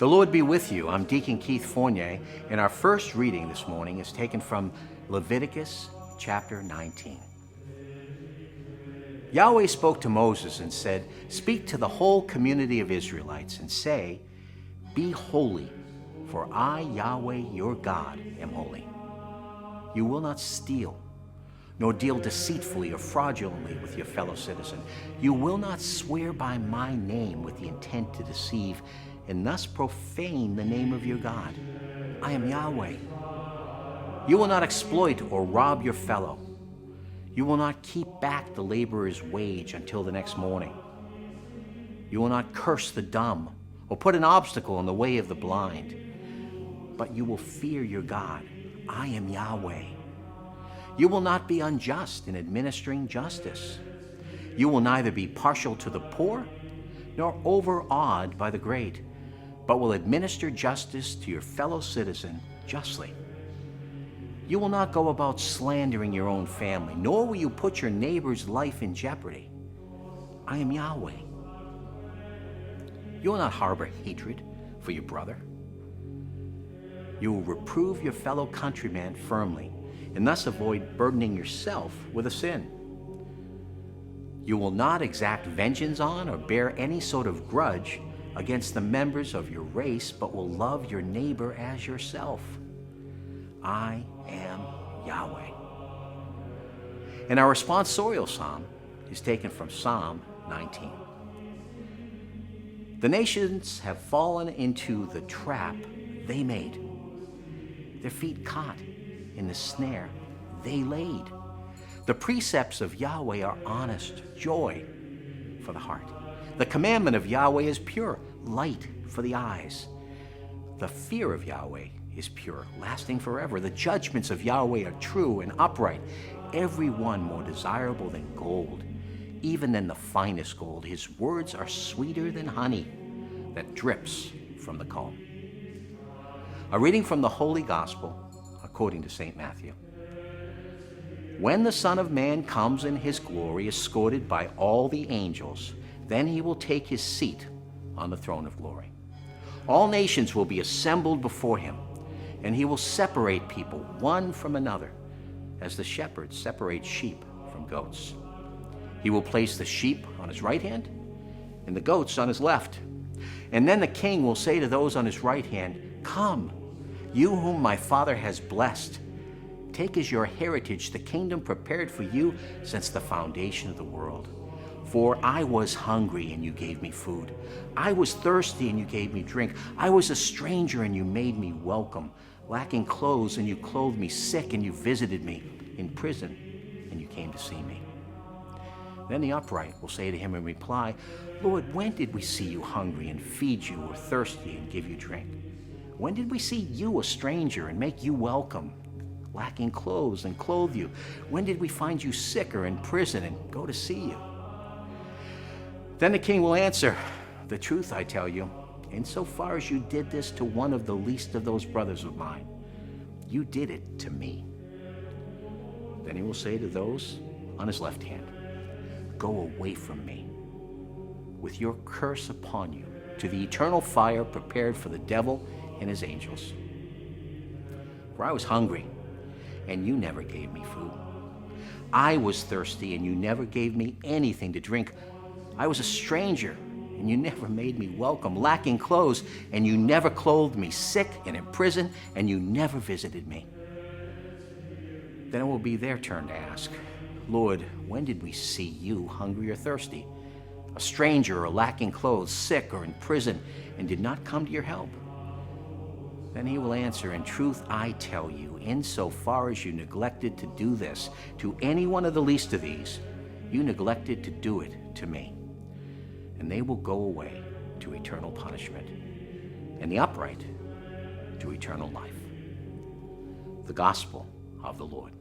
The Lord be with you. I'm Deacon Keith Fournier, and our first reading this morning is taken from Leviticus chapter 19. Yahweh spoke to Moses and said, "Speak to the whole community of Israelites and say, 'Be holy, for I, Yahweh, your God, am holy. You will not steal, nor deal deceitfully or fraudulently with your fellow citizen. You will not swear by my name with the intent to deceive, and thus profane the name of your God. I am Yahweh. You will not exploit or rob your fellow. You will not keep back the laborer's wage until the next morning. You will not curse the dumb or put an obstacle in the way of the blind, but you will fear your God. I am Yahweh. You will not be unjust in administering justice. You will neither be partial to the poor nor overawed by the great, but will administer justice to your fellow citizen justly. You will not go about slandering your own family, nor will you put your neighbor's life in jeopardy. I am Yahweh. You will not harbor hatred for your brother. You will reprove your fellow countryman firmly, and thus avoid burdening yourself with a sin. You will not exact vengeance on or bear any sort of grudge against the members of your race, but will love your neighbor as yourself. I am Yahweh." And our responsorial psalm is taken from Psalm 19. The nations have fallen into the trap they made. Their feet caught in the snare they laid. The precepts of Yahweh are honest, joy for the heart. The commandment of Yahweh is pure, light for the eyes. The fear of Yahweh is pure, lasting forever. The judgments of Yahweh are true and upright, every one more desirable than gold, even than the finest gold. His words are sweeter than honey that drips from the comb. A reading from the Holy Gospel according to St. Matthew. When the Son of Man comes in his glory, escorted by all the angels, then he will take his seat on the throne of glory. All nations will be assembled before him, and he will separate people one from another, as the shepherd separates sheep from goats. He will place the sheep on his right hand and the goats on his left. And then the king will say to those on his right hand, "Come, you whom my Father has blessed. Take as your heritage the kingdom prepared for you since the foundation of the world. For I was hungry, and you gave me food. I was thirsty, and you gave me drink. I was a stranger, and you made me welcome. Lacking clothes, and you clothed me. Sick, and you visited me. In prison, and you came to see me." Then the upright will say to him in reply, "Lord, when did we see you hungry and feed you, or thirsty and give you drink? When did we see you a stranger and make you welcome, lacking clothes and clothe you? When did we find you sick or in prison and go to see you?" Then the king will answer, "The truth I tell you, insofar as you did this to one of the least of those brothers of mine, you did it to me." Then he will say to those on his left hand, "Go away from me, with your curse upon you, to the eternal fire prepared for the devil and his angels. For I was hungry, and you never gave me food. I was thirsty, and you never gave me anything to drink. I was a stranger, and you never made me welcome, lacking clothes, and you never clothed me, sick and in prison, and you never visited me." Then it will be their turn to ask, "Lord, when did we see you hungry or thirsty, a stranger or lacking clothes, sick or in prison, and did not come to your help?" Then he will answer, "In truth I tell you, insofar as you neglected to do this to any one of the least of these, you neglected to do it to me." And they will go away to eternal punishment, and the upright to eternal life. The Gospel of the Lord.